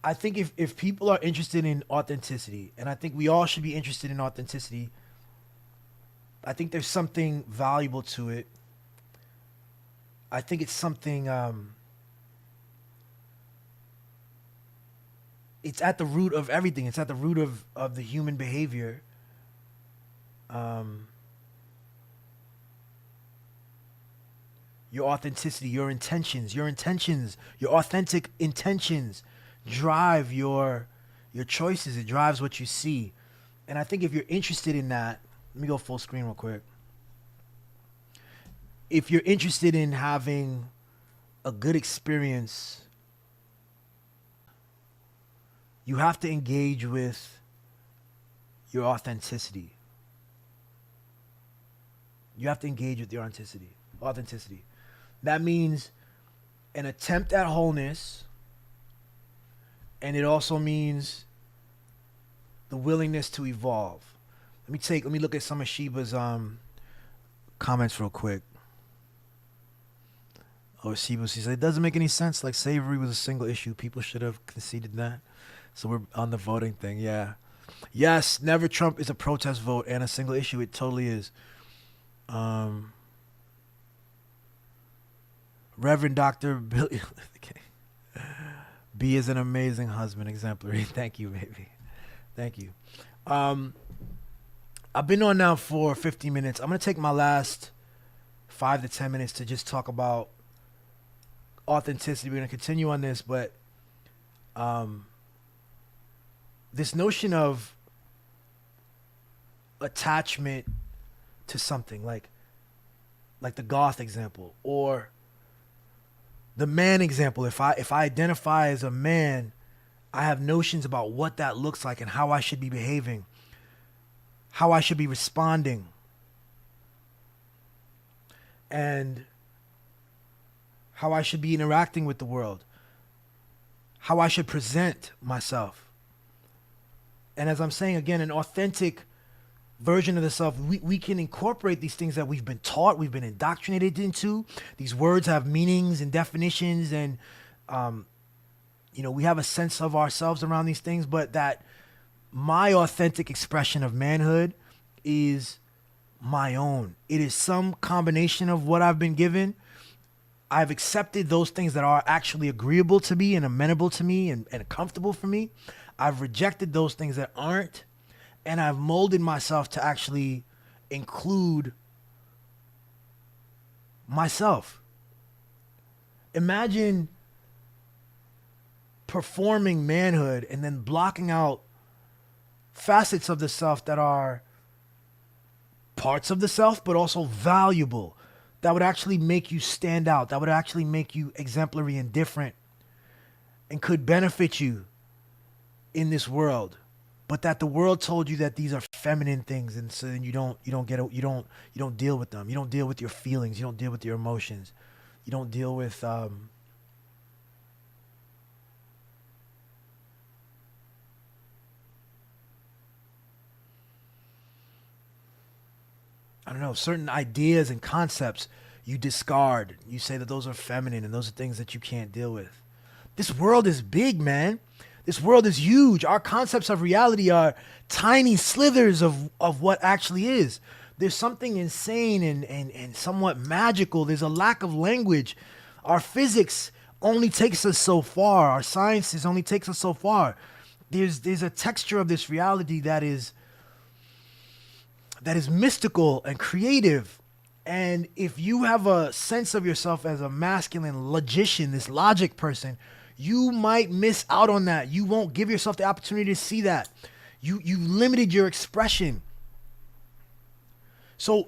I think if people are interested in authenticity, and I think we all should be interested in authenticity, I think there's something valuable to it. I think it's something, it's at the root of everything. It's at the root of the human behavior. Your authenticity, your intentions, your authentic intentions drive your choices. It drives what you see. And I think if you're interested in that, let me go full screen real quick. If you're interested in having a good experience, you have to engage with your authenticity. You have to engage with your authenticity. That means an attempt at wholeness, and it also means the willingness to evolve. Let me look at some of Sheba's comments real quick. Or Shibu, she said, it doesn't make any sense. Like slavery was a single issue. People should have conceded that. So we're on the voting thing. Yeah. Yes, never Trump is a protest vote and a single issue. It totally is. Reverend Dr. Billy. Okay. B is an amazing husband, exemplary. Thank you, baby. Thank you. I've been on now for 50 minutes. I'm going to take my last 5 to 10 minutes to just talk about authenticity. We're going to continue on this, but this notion of attachment to something like the goth example or the man example. If I identify as a man, I have notions about what that looks like and how I should be behaving, how I should be responding, and how I should be interacting with the world, how I should present myself. And as I'm saying again, an authentic version of the self, we can incorporate these things that we've been taught, we've been indoctrinated into. These words have meanings and definitions, and we have a sense of ourselves around these things, but that my authentic expression of manhood is my own. It is some combination of what I've been given. I've accepted those things that are actually agreeable to me and amenable to me and comfortable for me. I've rejected those things that aren't, and I've molded myself to actually include myself. Imagine performing manhood and then blocking out facets of the self that are parts of the self, but also valuable, that would actually make you stand out, that would actually make you exemplary and different and could benefit you in this world. But that the world told you that these are feminine things, and so then you don't deal with them. You don't deal with your feelings. You don't deal with your emotions. You don't deal with I don't know, certain ideas and concepts you discard. You say that those are feminine and those are things that you can't deal with. This world is big, man. This world is huge. Our concepts of reality are tiny slithers of what actually is. There's something insane and somewhat magical. There's a lack of language. Our physics only takes us so far. Our sciences only takes us so far. There's a texture of this reality that is mystical and creative. And if you have a sense of yourself as a masculine logician, this logic person, you might miss out on that. You won't give yourself the opportunity to see that. You limited your expression. So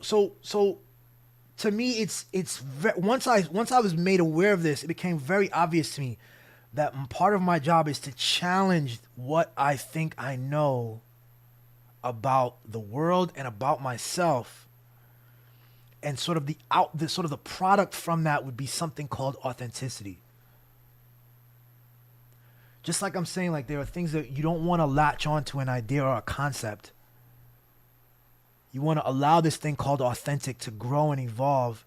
to me, once I was made aware of this, it became very obvious to me that part of my job is to challenge what I think I know about the world and about myself. And sort of the product from that would be something called authenticity. Just like I'm saying, like there are things that you don't want to latch onto an idea or a concept. You want to allow this thing called authentic to grow and evolve.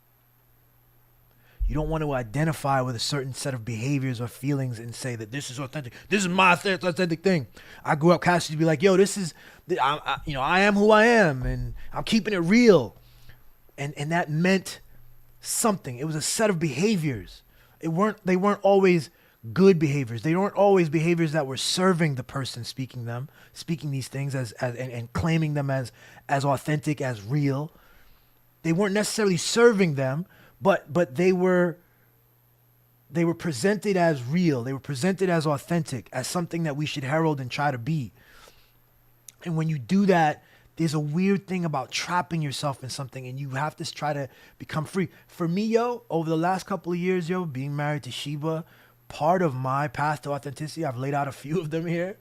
You don't want to identify with a certain set of behaviors or feelings and say that this is authentic. This is my authentic thing. I grew up Cassidy to be like, yo, I am who I am, and I'm keeping it real. And that meant something. It was a set of behaviors. They weren't always good behaviors. They weren't always behaviors that were serving the person speaking these things and claiming them as authentic, as real. They weren't necessarily serving them, but they were presented as real. They were presented as authentic, as something that we should herald and try to be. And when you do that, there's a weird thing about trapping yourself in something, and you have to try to become free. For me, yo, over the last couple of years, yo, being married to Sheba, part of my path to authenticity, I've laid out a few of them here.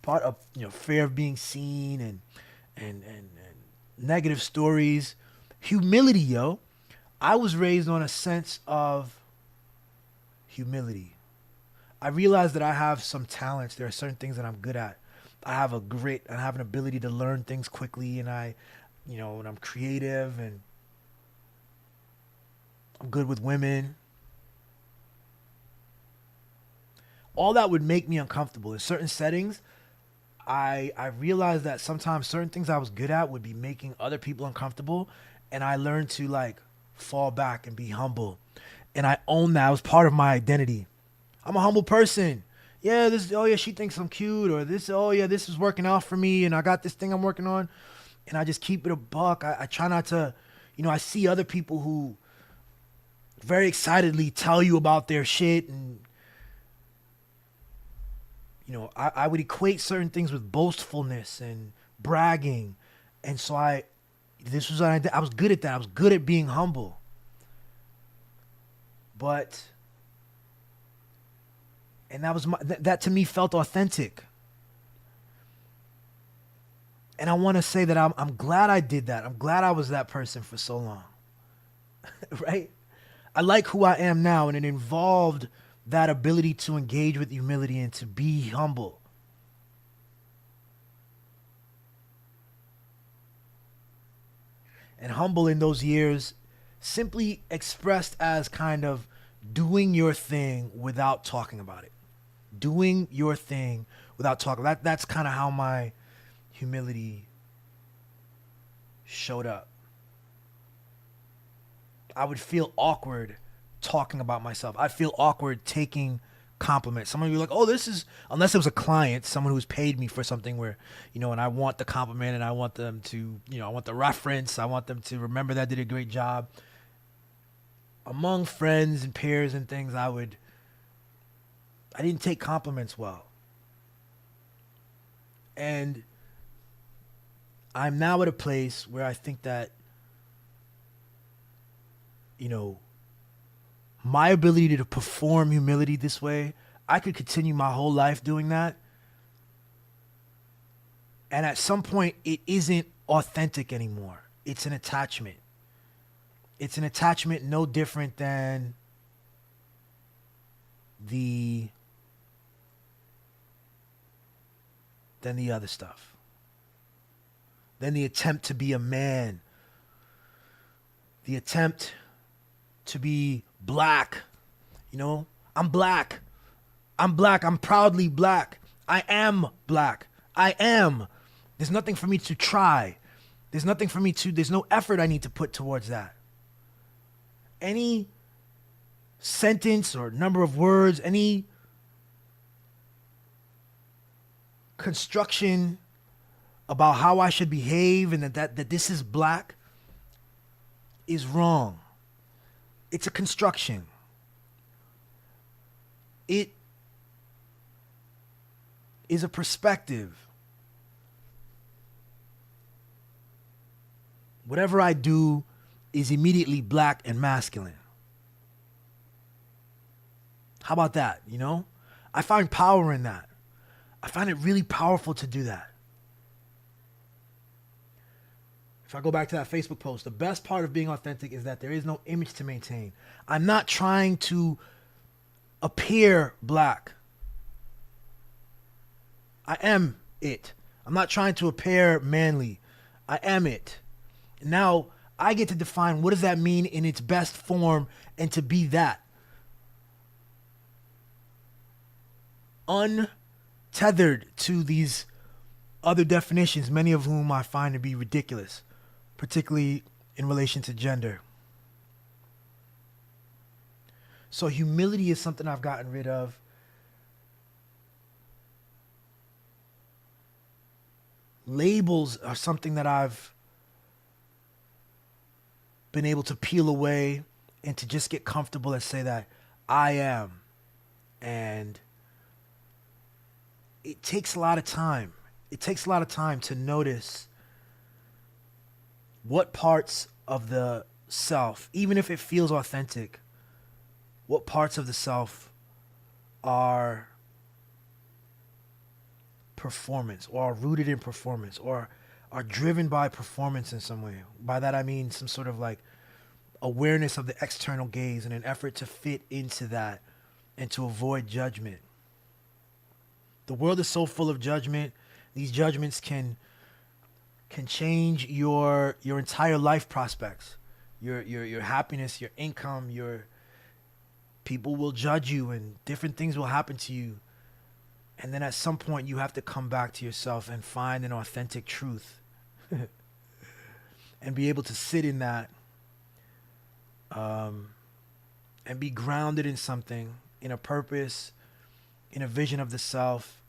Part of fear of being seen and negative stories, humility, yo. I was raised on a sense of humility. I realized that I have some talents. There are certain things that I'm good at. I have an ability to learn things quickly, and and I'm creative, and I'm good with women. all that would make me uncomfortable. In certain settings, I realized that sometimes certain things I was good at would be making other people uncomfortable, and I learned to like fall back and be humble. And I own that. It was part of my identity. I'm a humble person. Yeah, this, oh yeah, she thinks I'm cute, or this, oh yeah, this is working out for me, and I got this thing I'm working on, and I just keep it a buck. I try not to, I see other people who very excitedly tell you about their shit, and I would equate certain things with boastfulness and bragging, and so I was good at that. I was good at being humble, but and that was that to me felt authentic. And I want to say that I'm glad I did that. I'm glad I was that person for so long, right? I like who I am now, and it involved that ability to engage with humility and to be humble. And humble in those years simply expressed as kind of doing your thing without talking about it. Doing your thing without talking. That's kind of how my humility showed up. I would feel awkward talking about myself. I feel awkward taking compliments. Someone would be like, oh, this is, unless it was a client, someone who's paid me for something where, and I want the compliment and I want them to, I want the reference. I want them to remember that I did a great job. Among friends and peers and things, I didn't take compliments well. And I'm now at a place where I think that, my ability to perform humility this way, I could continue my whole life doing that. And at some point, it isn't authentic anymore. It's an attachment. It's an attachment no different than the other stuff. Than the attempt to be a man. The attempt to be black. I'm black. I'm black. I'm proudly black. I am black. I am. There's nothing for me to try. There's no effort I need to put towards that. Any sentence or number of words, any construction about how I should behave and that this is black is wrong. It's a construction. It is a perspective. Whatever I do is immediately black and masculine. How about that, I find power in that. I find it really powerful to do that. If I go back to that Facebook post, the best part of being authentic is that there is no image to maintain. I'm not trying to appear black. I am it. I'm not trying to appear manly. I am it. Now I get to define what does that mean in its best form and to be that. Untethered to these other definitions, many of whom I find to be ridiculous, particularly in relation to gender. So humility is something I've gotten rid of. Labels are something that I've been able to peel away and to just get comfortable and say that I am. And it takes a lot of time. It takes a lot of time to notice what parts of the self, even if it feels authentic, what parts of the self are performance or are rooted in performance or are driven by performance in some way. By that I mean some sort of like awareness of the external gaze and an effort to fit into that and to avoid judgment. The world is so full of judgment. These judgments can change your entire life prospects, your happiness, your income, your people will judge you and different things will happen to you And then at some point you have to come back to yourself and find an authentic truth and be able to sit in that, and be grounded in something, in a purpose, in a vision of the self,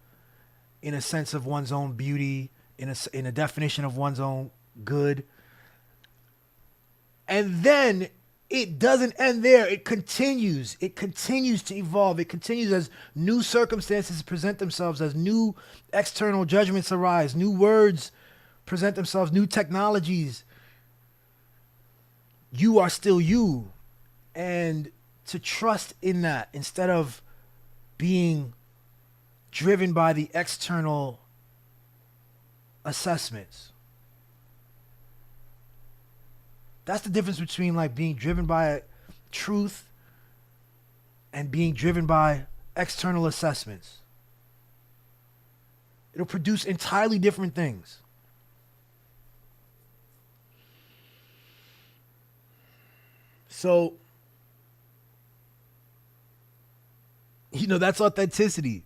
in a sense of one's own beauty, in a definition of one's own good. And then it doesn't end there. It continues. It continues to evolve. It continues as new circumstances present themselves, as new external judgments arise, new words present themselves, new technologies. You are still you. And to trust in that instead of being driven by the external assessments. That's the difference between like being driven by truth and being driven by external assessments. It'll produce entirely different things. So, that's authenticity.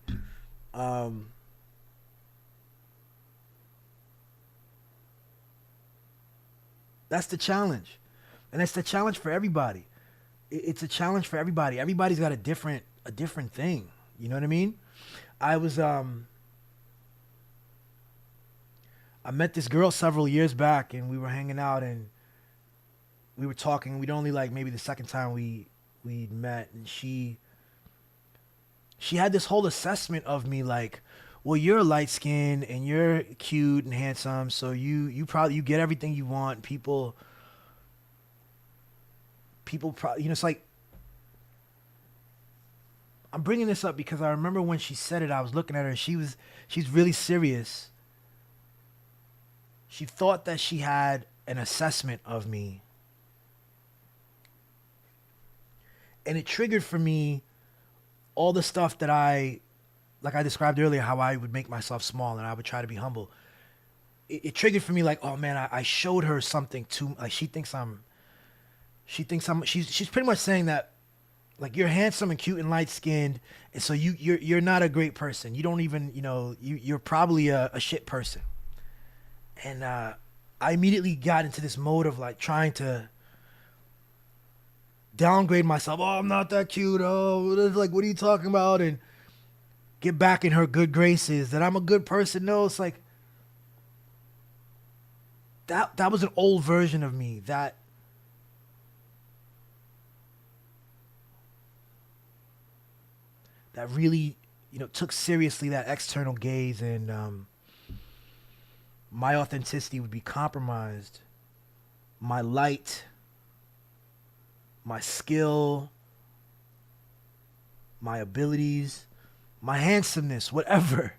That's the challenge. And it's the challenge for everybody. It's a challenge for everybody. Everybody's got a different thing. You know what I mean? I met this girl several years back, and we were hanging out and we were talking. We'd only like maybe the second time we met, and she had this whole assessment of me like, well, you're light skinned and you're cute and handsome, so you get everything you want. People probably, it's like, I'm bringing this up because I remember when she said it, I was looking at her. She's really serious. She thought that she had an assessment of me, and it triggered for me all the stuff that like I described earlier, how I would make myself small and I would try to be humble. It triggered for me like, oh man, I showed her something too. Like she's pretty much saying that like you're handsome and cute and light skinned, and so you're not a great person. You don't even, you're probably a shit person. And I immediately got into this mode of like trying to downgrade myself. Oh, I'm not that cute. Oh, like, what are you talking about? And get back in her good graces, that I'm a good person. No, it's like that was an old version of me that really, took seriously that external gaze, and my authenticity would be compromised. My light, my skill, my abilities, my handsomeness, whatever.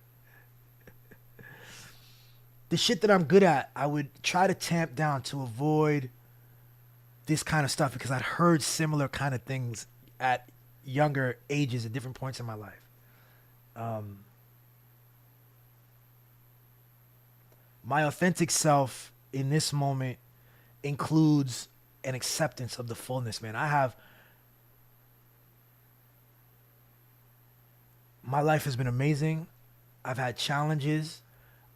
The shit that I'm good at, I would try to tamp down to avoid this kind of stuff because I'd heard similar kind of things at younger ages at different points in my life. My authentic self in this moment includes an acceptance of the fullness, man. My life has been amazing. I've had challenges.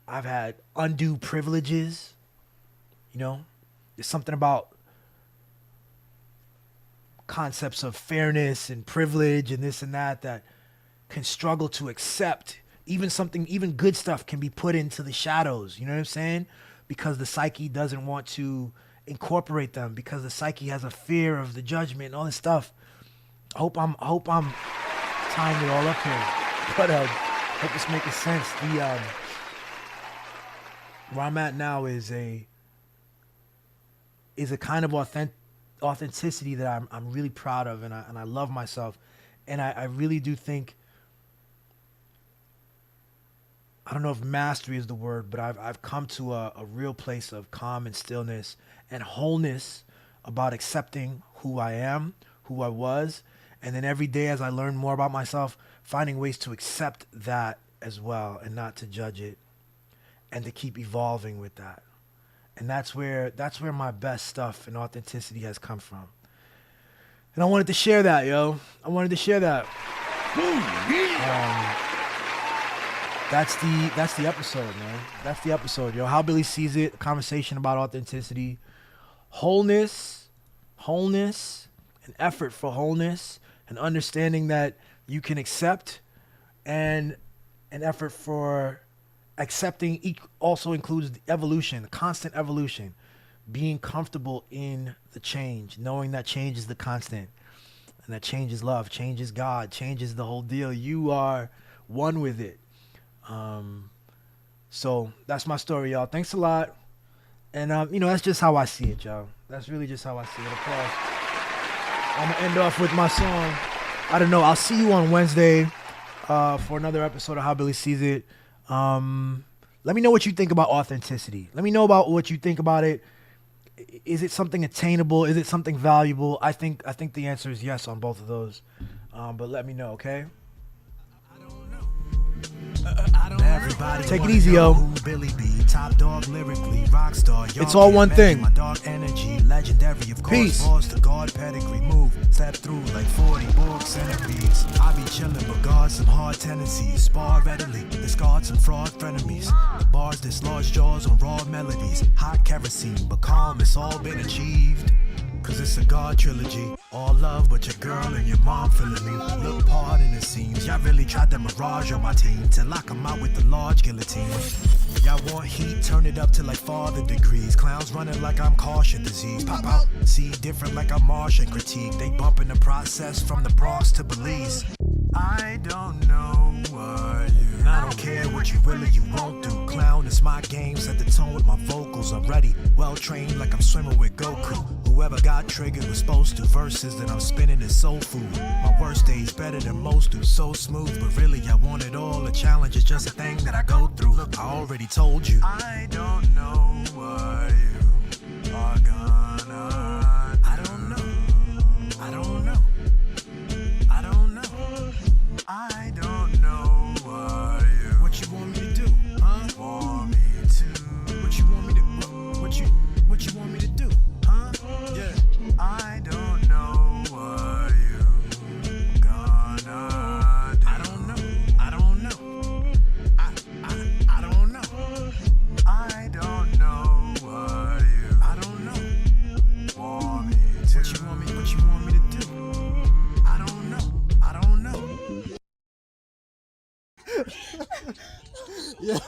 I've had undue privileges. There's something about concepts of fairness and privilege and this and that can struggle to accept. Even good stuff can be put into the shadows. You know what I'm saying? Because the psyche doesn't want to incorporate them, because the psyche has a fear of the judgment and all this stuff. I hope I'm tying it all up here, but hope it's making sense. Where I'm at now is a kind of authenticity that I'm really proud of, and I love myself, and I really do think, I don't know if mastery is the word, but I've come to a real place of calm and stillness and wholeness about accepting who I am, who I was, and then every day as I learn more about myself, finding ways to accept that as well and not to judge it, and to keep evolving with that. And that's where my best stuff and authenticity has come from. And I wanted to share that, yo. I wanted to share that. That's the episode, man. That's the episode, yo. How Billy sees it, a conversation about authenticity, wholeness, an effort for wholeness, and understanding that you can accept, and an effort for accepting also includes the evolution, the constant evolution, being comfortable in the change, knowing that change is the constant, and that change is love, change is God, change is the whole deal. You are one with it. So that's my story, y'all. Thanks a lot. And, that's just how I see it, y'all. That's really just how I see it. Applause. I'm going to end off with my song. I don't know. I'll see you on Wednesday for another episode of How Billy Sees It. Let me know what you think about authenticity. Let me know about what you think about it. Is it something attainable? Is it something valuable? I think the answer is yes on both of those. But let me know, okay? Everybody Take it easy, yo. Billy B, top dog lyrically, rock star. It's all one thing. My dark energy, legendary, of course. Peace. Balls to guard, pedigree, move, step through like 40 Borg centipedes. I be chillin', but guard some hard tendencies. Spar readily, discard some fraud frenemies. The bars dislodge jaws on raw melodies. Hot kerosene, but calm, it's all been achieved. Cause it's a God trilogy. All love, but your girl and your mom feeling me. Look hard in the scenes. Y'all really tried to mirage on my team till I come out with the large guillotine. Y'all want heat, turn it up to like father degrees. Clowns running like I'm caution disease. Pop out, see different like I'm Martian critique. They bumping the process from the Bronx to Belize. I don't know what you. I don't care what you will or you won't do. Clown is my game, set the tone with my vocals. I'm ready, well trained like I'm swimming with Goku. Whoever got triggered was supposed to. Verses that I'm spinning is soul food. My worst days better than most do. So smooth, but really I want it all. A challenge is just a thing that I go through. Look, I already told you. I don't know what you are gonna. I don't know. I don't know. I don't know. I don't know what you want me to do, huh? Want me to? What you want me to? What you want me to do, huh? Yeah. I don't know what you gonna do. I don't know. I don't know. I don't know. I don't know what you. I don't know. Want me to? What you want me to do? I don't know. I don't know. Yeah.